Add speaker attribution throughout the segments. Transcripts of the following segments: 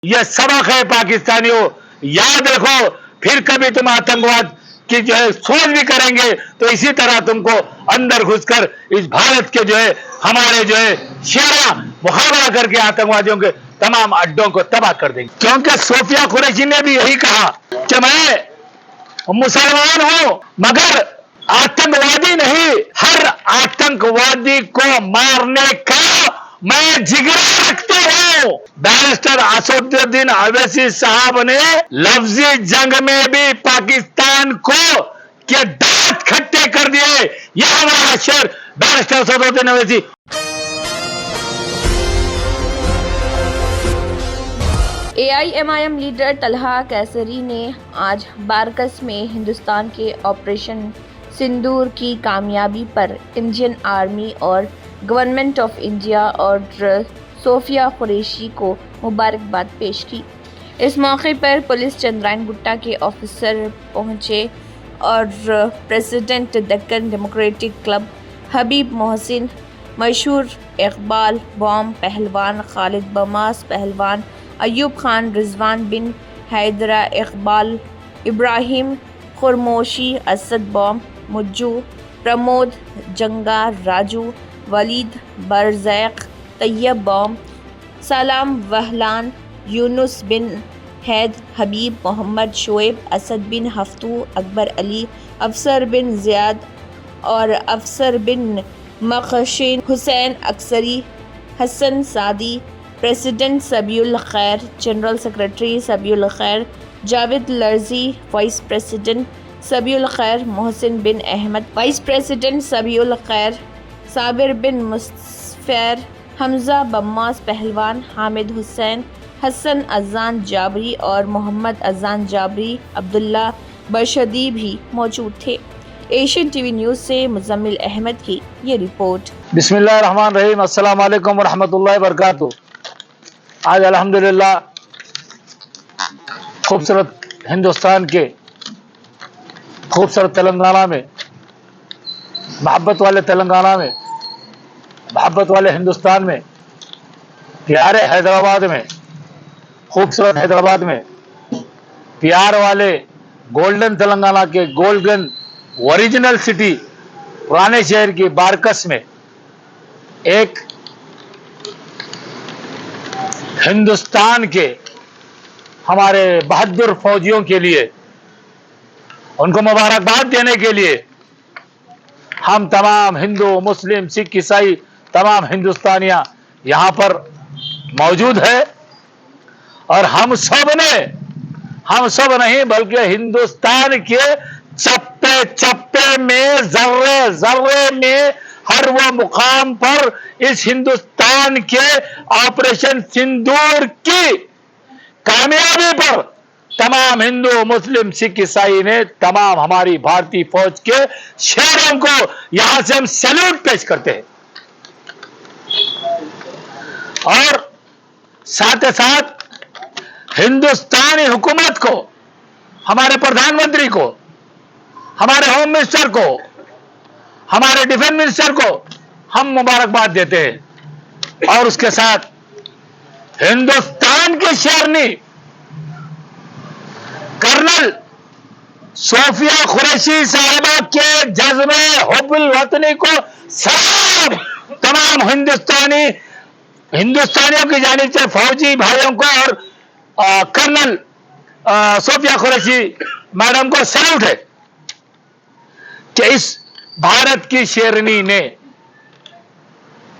Speaker 1: यह सबक है पाकिस्तानियों, याद रखो। फिर कभी तुम आतंकवाद की जो है सोच भी करेंगे तो इसी तरह तुमको अंदर घुसकर इस भारत के जो है हमारे जो है शेरा मुकाबला करके आतंकवादियों के तमाम अड्डों को तबाह कर देंगे। क्योंकि सोफिया कुरैशी ने भी यही कहा कि मैं मुसलमान हूं मगर आतंकवादी नहीं, हर आतंकवादी को मारने का मैं जिगरा रखता हूं। बैरिस्टर असदुद्दीन अवैसी साहब ने लफ्जी जंग में भी पाकिस्तान को के दांत खट्टे कर दिए। यह हमारा शेर barrister Asaduddin Owaisi.
Speaker 2: AIMIM leader Talha Kesari ने आज बारकस में हिंदुस्तान के ऑपरेशन सिंदूर की कामयाबी पर इंडियन आर्मी और गवर्नमेंट ऑफ इंडिया और सोफिया कुरैशी को मुबारकबाद पेश की। इस मौके पर पुलिस चंद्रायन गुट्टा के ऑफिसर पहुंचे और प्रेसिडेंट दक्कन डेमोक्रेटिक क्लब हबीब मोहसिन, मशहूर इकबाल बॉम पहलवान, खालिद बमास पहलवान, अयूब खान, रिजवान बिन हैदरा इकबाल, इब्राहिम खुरमोशी, असद बॉम, मुज्जू, प्रमोद जंगा, राजू, वलीद बरज़ैक, तैयब बॉम, सलाम वहलान, यूनुस बिन हैद, हबीब मोहम्मद, शोएब, असद बिन हफ्तू, अकबर अली, अफसर बिन ज़ियाद और अफसर बिन मखशिन, हुसैन अक्सरी, हसन सादी, प्रेसिडेंट सबीउल खैर, जनरल सेक्रेटरी सबीउल खैर, जावेद लर्जी, वाइस प्रेसिडेंट सबीउल खैर, मोहसिन बिन अहमद, वाइस प्रेसिडेंट सबीउल खैर, साबिर बिन मुस्फर, हमजा बम्मास पहलवान, हामिद हुसैन, हसन अजान जाबरी और मोहम्मद अजान जाबरी, अब्दुल्ला बशदी भी मौजूद थे। एशियन टीवी न्यूज़ से मुजम्मिल अहमद की ये रिपोर्ट।
Speaker 1: बिस्मिल्लाहिर्रहमानिर्रहीम, अस्सलाम वालेकुम वरहमतुल्लाहि वबरकातुहू। आज अल्हम्दुलिल्लाह खूबसूरत हिंदुस्तान के खूबसूरत तेलंगाना में, मोहब्बत वाले तेलंगाना में, मोहब्बत वाले हिंदुस्तान में, प्यारे हैदराबाद में, खूबसूरत हैदराबाद में, प्यार वाले गोल्डन तेलंगाना के गोल्डन ओरिजिनल सिटी पुराने शहर की बारकस में एक हिंदुस्तान के हमारे बहादुर फौजियों के लिए उनको मुबारकबाद देने के लिए हम तमाम हिंदू, मुस्लिम, सिख, ईसाई तमाम हिंदुस्तानियां यहां पर मौजूद है। और हम सब नहीं बल्कि हिंदुस्तान के चप्पे चप्पे में, जर्रे जर्रे में, हर वो मुकाम पर इस हिंदुस्तान के ऑपरेशन सिंदूर की कामयाबी पर तमाम हिंदू, मुस्लिम, सिख, ईसाई ने तमाम हमारी भारतीय फौज के शेरों को यहां से हम सैल्यूट पेश करते हैं। और साथ ही साथ हिंदुस्तानी हुकूमत को, हमारे प्रधानमंत्री को, हमारे होम मिनिस्टर को, हमारे डिफेंस मिनिस्टर को हम मुबारकबाद देते हैं। और उसके साथ हिंदुस्तान की शेरनी कर्नल सोफिया कुरैशी साहिबा के जज्बे हुब्बुल वतनी को सब तमाम हिंदुस्तानियों की जानिब से फौजी भाइयों को और कर्नल सोफिया कुरैशी मैडम को सैल्यूट है कि इस भारत की शेरनी ने,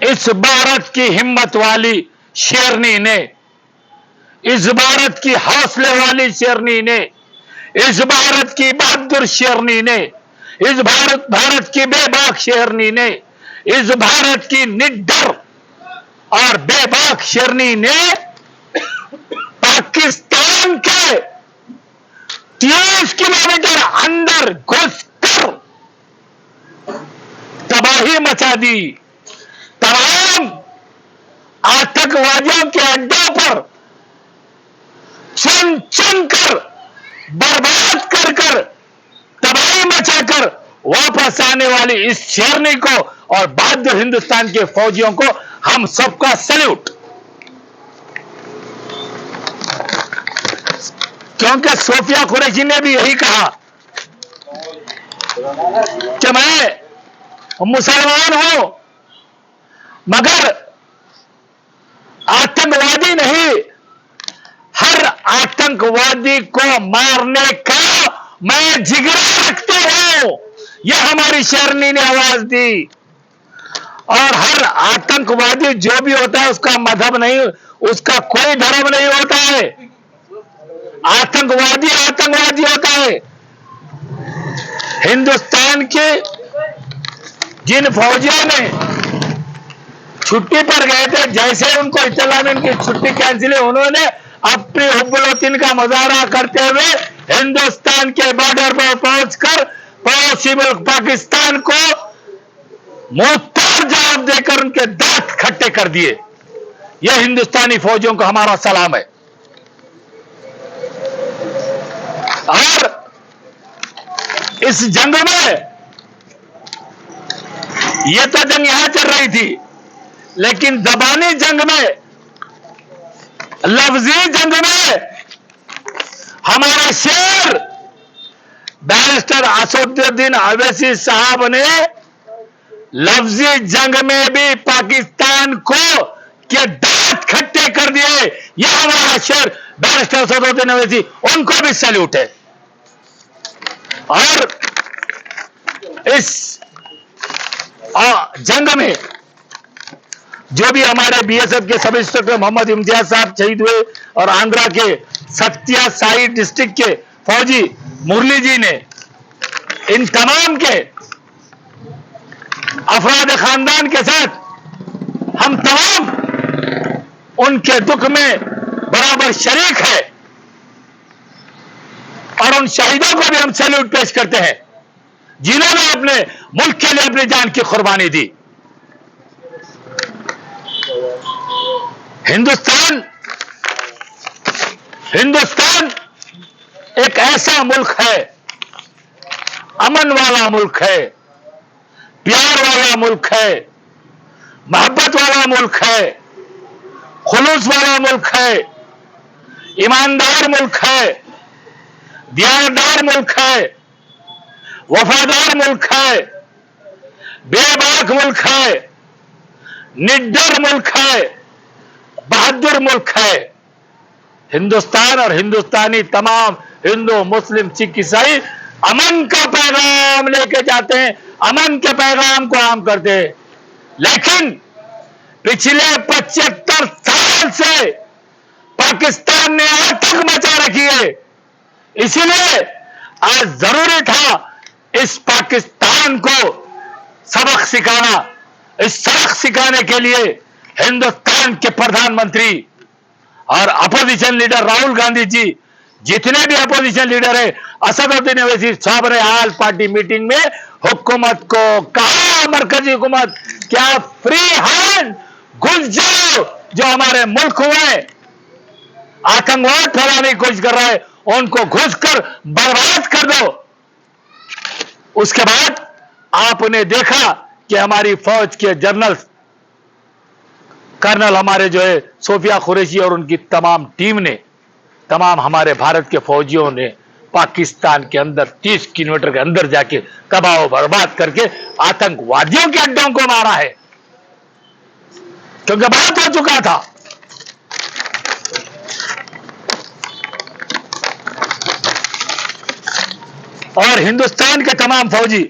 Speaker 1: इस भारत की हिम्मत वाली शेरनी ने, इस भारत की हौसले वाली शेरनी ने, इस भारत की बहादुर शेरनी ने, इस भारत की बेबाक शेरनी ने, इस भारत की निडर और बेबाक शेरनी ने पाकिस्तान के 30 किलोमीटर अंदर घुसकर तबाही मचा दी। तमाम आतंकवादियों के अड्डों पर चुन चुन कर, बर्बाद कर कर, तबाही मचाकर वापस आने वाली इस शेरनी को और बहादुर हिंदुस्तान के फौजियों को हम सबका सैल्यूट। क्योंकि सोफिया कुरैशी ने भी यही कहा कि मैं मुसलमान हूं मगर आतंकवादी नहीं, हर आतंकवादी को मारने का मैं जिगरा रखती हूं, यह हमारी शेरनी ने आवाज दी। और हर आतंकवादी जो भी होता है उसका मजहब नहीं, उसका कोई धर्म नहीं होता है, आतंकवादी आतंकवादी होता है। हिंदुस्तान के जिन फौजियों ने छुट्टी पर गए थे, जैसे उनको इत्तला में उनकी छुट्टी कैंसिल है, उन्होंने अपनी हुब्बुल-वतन का मुजाहरा करते हुए हिंदुस्तान के बॉर्डर पर पहुंचकर पड़ोसी मुल्क पाकिस्तान को मुंहतोड़ जवाब देकर उनके दांत खट्टे कर दिए। यह हिंदुस्तानी फौजियों को हमारा सलाम है। और इस जंग में, यह तो जंग यहां चल रही थी, लेकिन जबानी जंग में, लफ्जी जंग में हमारा शेर बैरिस्टर असदुद्दीन अवैसी साहब ने लफ्जी जंग में भी पाकिस्तान को के दांत खट्टे कर दिए। यह हमारा शेर बैरिस्टर असदुद्दीन अवैसी, उनको भी सैल्यूट है। और इस जंग में जो भी हमारे बीएसएफ के सब इंस्पेक्टर मोहम्मद इम्तियाज साहब शहीद हुए और आंध्रा के सत्या साई डिस्ट्रिक्ट के फौजी मुरली जी ने, इन तमाम के अफराद खानदान के साथ हम तमाम उनके दुख में बराबर शरीक है और उन शहीदों को भी हम सैल्यूट पेश करते हैं जिन्होंने अपने मुल्क के लिए अपनी जान की कुर्बानी दी। हिंदुस्तान एक ऐसा मुल्क है, अमन वाला मुल्क है, प्यार वाला मुल्क है, मोहब्बत वाला मुल्क है, खुलूस वाला मुल्क है, ईमानदार मुल्क है, दियानदार मुल्क है, वफादार मुल्क है, बेबाक मुल्क है, निडर मुल्क है, बहादुर मुल्क है। हिंदुस्तान और हिंदुस्तानी तमाम हिंदू मुस्लिम सिख ईसाई अमन का पैगाम लेके जाते हैं, अमन के पैगाम को आम करते हैं। लेकिन पिछले 75 साल से पाकिस्तान ने आतंक मचा रखी है, इसलिए आज जरूरी था इस पाकिस्तान को सबक सिखाना। इस सबक सिखाने के लिए हिंदुस्तान के प्रधानमंत्री और अपोजिशन लीडर राहुल गांधी जी, जितने भी अपोजिशन लीडर है, असदुद्दीन अवैसी साहब ने हाल पार्टी मीटिंग में हुकूमत को कहा, मरकजी हुकूमत क्या फ्री हैंड घुस जाओ, जो हमारे मुल्क में आतंकवाद फैलाने की कोशिश कर रहा है उनको घुसकर बर्बाद कर दो। उसके बाद आपने देखा कि हमारी फौज के जनरल कर्नल हमारे जो है सोफिया कुरैशी और उनकी तमाम टीम ने, तमाम हमारे भारत के फौजियों ने पाकिस्तान के अंदर 30 किलोमीटर के अंदर जाके तबाह बर्बाद करके आतंकवादियों के अड्डों को मारा है, क्योंकि बात हो चुका था। और हिंदुस्तान के तमाम फौजी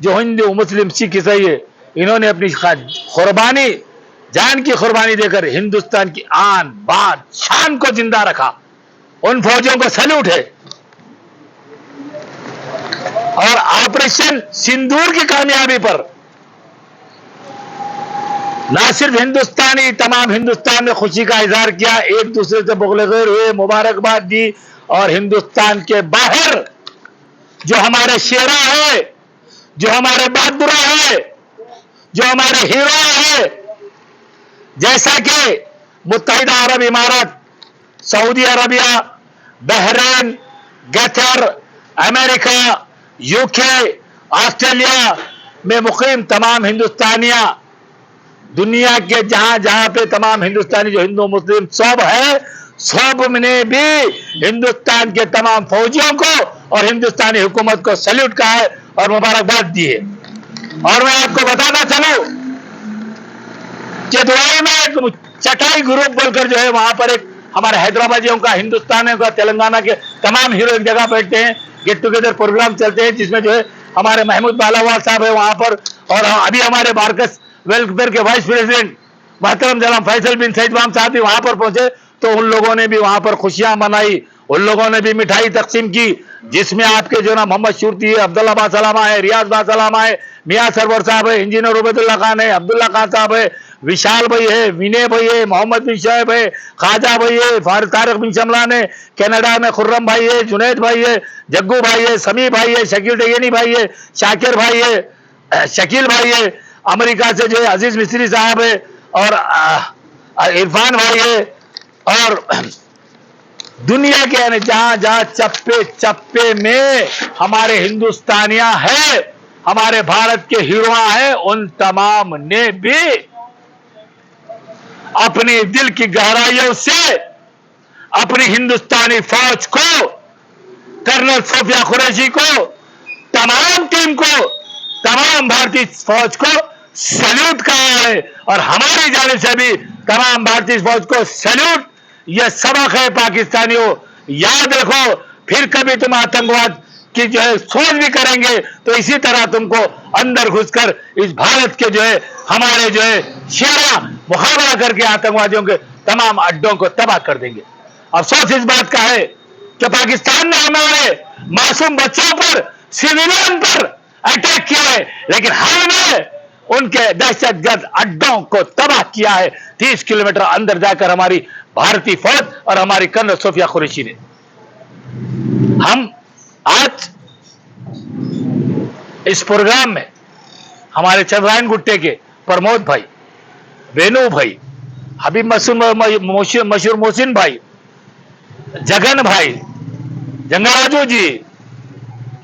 Speaker 1: जो हिंदू मुस्लिम सिख ईसाई है, इन्होंने अपनी कुर्बानी, जान की कुर्बानी देकर हिंदुस्तान की आन बान शान को जिंदा रखा। उन फौजियों को सैल्यूट है। और ऑपरेशन सिंदूर की कामयाबी पर ना सिर्फ हिंदुस्तानी, तमाम हिंदुस्तान ने खुशी का इजहार किया, एक दूसरे से बुग़्ल-ए-ग़ैर हुए, मुबारकबाद दी। और हिंदुस्तान के बाहर जो हमारे शेरा है, जो हमारे बहादुर है, जो हमारे हीरो है, जैसा कि मुत्तहिदा अरब इमारात, सऊदी अरबिया, Bahrain, Qatar, America, UK, Australia में मुकीम तमाम हिंदुस्तानियां, दुनिया के जहां जहां पे तमाम हिंदुस्तानी जो हिंदू मुस्लिम सब है, सब ने भी हिंदुस्तान के तमाम फौजियों को और हिंदुस्तानी हुकूमत को सैल्यूट कहा है और मुबारकबाद दी है। और मैं आपको बताना चलूं कि दुबई में एक चटाई ग्रुप बोलकर जो है वहां पर एक हमारे हैदराबादियों का, हिंदुस्तानियों का, तेलंगाना के तमाम हीरो एक जगह बैठते हैं, गेट टुगेदर प्रोग्राम चलते हैं जिसमें जो है हमारे महमूद बालावाल साहब है वहां पर, और अभी हमारे बारकस वेलफेयर के वाइस प्रेसिडेंट मोहतरम जनाब फैसल बिन सैयद साहब भी वहां पर पहुंचे। तो उन लोगों ने भी वहां पर खुशियां मनाई, उन लोगों ने भी मिठाई तकसीम की, जिसमें आपके जो ना मोहम्मद शुरती है, अब्दुल्ला बासलामा है, रियाज बासलामा है, मियां सरवर साहब है, इंजीनियर उबैदुल्ला खान है, अब्दुल्ला खान साहब है, विशाल भाई है, विनय भाई है, मोहम्मद बिन शोएब है, खाजा भाई है, तारिक बिन शमलान है, कनाडा में खुर्रम भाई है, जुनैद भाई है, जग्गू भाई है, समी भाई है, शकील डैनी भाई है, शाकिर भाई है, शकील भाई है, अमेरिका से जो है अजीज मिस्त्री साहब है, और इरफान भाई है, और दुनिया के यानी जहां जहां चप्पे चप्पे में हमारे हिंदुस्तानियां हैं, हमारे भारत के हीरो हैं, उन तमाम ने भी अपने दिल की गहराइयों से अपनी हिंदुस्तानी फौज को, कर्नल सोफिया कुरैशी को, तमाम टीम को, तमाम भारतीय फौज को सैल्यूट कहा है। और हमारी जानिब से भी तमाम भारतीय फौज को सैल्यूट। यह सबक है पाकिस्तानियों, याद रखो, फिर कभी तुम आतंकवाद की जो है सोच भी करेंगे तो इसी तरह तुमको अंदर घुसकर इस भारत के जो है हमारे जो है शेरा मुकाबला करके आतंकवादियों के तमाम अड्डों को तबाह कर देंगे। अफसोस इस बात का है कि पाकिस्तान ने हमारे मासूम बच्चों पर, सिविलियन पर अटैक किया है, लेकिन हमने उनके दहशतगर्द अड्डों को तबाह किया है। 30 किलोमीटर अंदर जाकर हमारी भारतीय फौज और हमारी कर्नल सोफिया कुरैशी ने। हम आज इस प्रोग्राम में हमारे चंद्रायन गुट्टे के प्रमोद भाई, वेणु भाई, हबीब मशहूर मोहसिन भाई, जगन भाई, जंगाराजू जी,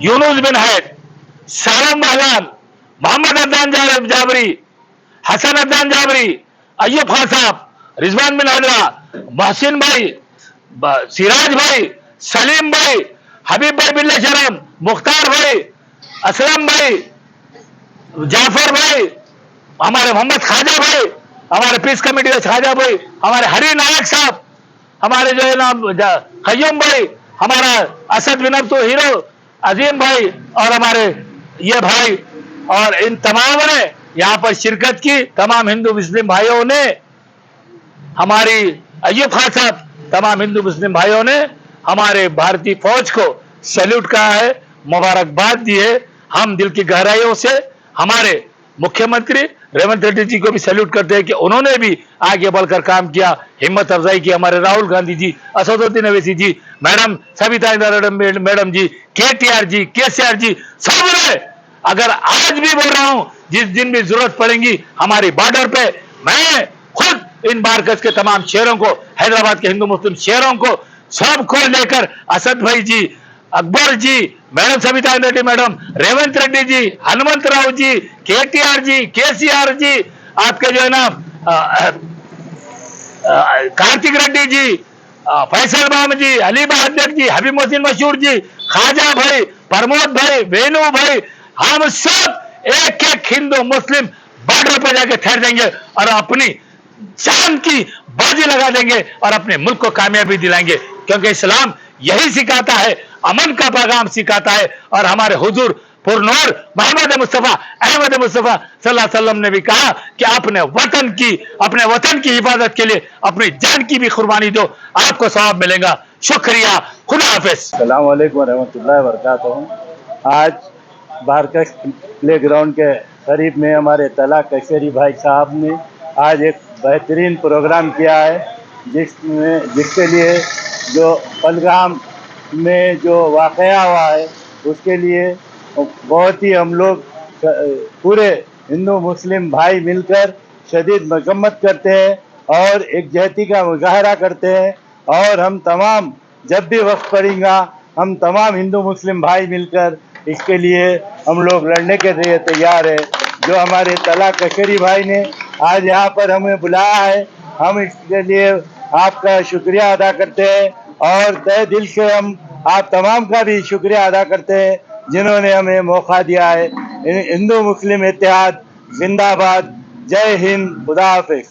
Speaker 1: यूनुस बिन हैद, सालम महलान, मोहम्मद अदनान जाबरी, हसन अदनान जाबरी, अय्यूब खान साहब, रिजवान बिन हैदरा, मोहसिन भाई, सिराज भाई, सलीम भाई, हबीब भाई बिल्ला शरम, मुख्तार भाई, असलम भाई, जाफर भाई, हमारे मोहम्मद खाजा भाई, हमारे पीस कमेटी के खाजा भाई, हमारे हरी नायक साहब, हमारे जो है नाम खय्यूम भाई, हमारा असद बिन अब्दुल हीरो अजीम भाई, और हमारे ये भाई, और इन तमाम ने यहाँ पर शिरकत की। तमाम हिंदू मुस्लिम भाइयों ने, हमारी अय्यूब खान साहब, तमाम हिंदू मुस्लिम भाइयों ने हमारे भारतीय फौज को सैल्यूट कहा है, मुबारकबाद दी है। हम दिल की गहराइयों से हमारे मुख्यमंत्री रेवंत रेड्डी जी को भी सैल्यूट करते हैं कि उन्होंने भी आगे बढ़कर काम किया, हिम्मत अफजाई की। हमारे राहुल गांधी जी, असदुद्दीन अवैसी जी, मैडम सविता इंदिरा मैडम जी, केटीआर जी, केसीआर जी, सब ने, अगर आज भी बोल रहा हूं, जिस दिन भी जरूरत पड़ेगी हमारी बॉर्डर पे, मैं खुद इन बारकस के तमाम शहरों को, हैदराबाद के हिंदू मुस्लिम शहरों को, सबको लेकर असद भाई जी, अकबर जी, madam Savita Reddy madam, Revanth Reddy ji, Hanumant Rao ji, KTR जी, केसीआर जी, आपके जो है ना कार्तिक रेड्डी जी, फैसल माम जी, अली बहादुर जी, हबीब मोहसिन मशहूर जी, खाजा भाई, प्रमोद भाई, वेणु भाई, हम सब एक एक हिंदू मुस्लिम बॉर्डर पर जाके ठहर जाएंगे और अपनी जान की बाजी लगा देंगे और अपने मुल्क को कामयाबी दिलाएंगे, क्योंकि इस्लाम यही सिखाता है, अमन का पैगाम सिखाता है। और हमारे हुजूर पुरनूर मोहम्मद मुस्तफा अहमद मुस्तफा सल्लल्लाहु अलैहि वसल्लम ने भी कहा कि अपने वतन की हिफाजत के लिए अपनी जान की भी कुर्बानी दो, आपको सवाब मिलेगा। शुक्रिया, खुदा हाफिज।
Speaker 3: अस्सलाम वालेकुम रहमतुल्लाहि व बरकातहू। आज बारकस प्ले ग्राउंड के करीब में हमारे तला कशरी भाई साहब ने आज एक बेहतरीन प्रोग्राम किया है, जिसके लिए जो पहलगाम में जो वाक़या हुआ है उसके लिए बहुत ही हम लोग पूरे हिंदू मुस्लिम भाई मिलकर शदीद मजम्मत करते हैं और एकजहती का मुजाहरा करते हैं। और हम तमाम, जब भी वक्त पड़ेगा, हम तमाम हिंदू मुस्लिम भाई मिलकर इसके लिए हम लोग लड़ने के लिए तैयार है। जो हमारे तला कशरी भाई ने आज यहाँ पर हमें बुलाया है, हम इसके लिए आपका शुक्रिया अदा करते हैं और तहे दिल से हम आप तमाम का भी शुक्रिया अदा करते हैं जिन्होंने हमें मौका दिया है। हिंदू मुस्लिम इत्तेहाद जिंदाबाद। जय हिंद, खुदा हाफिज।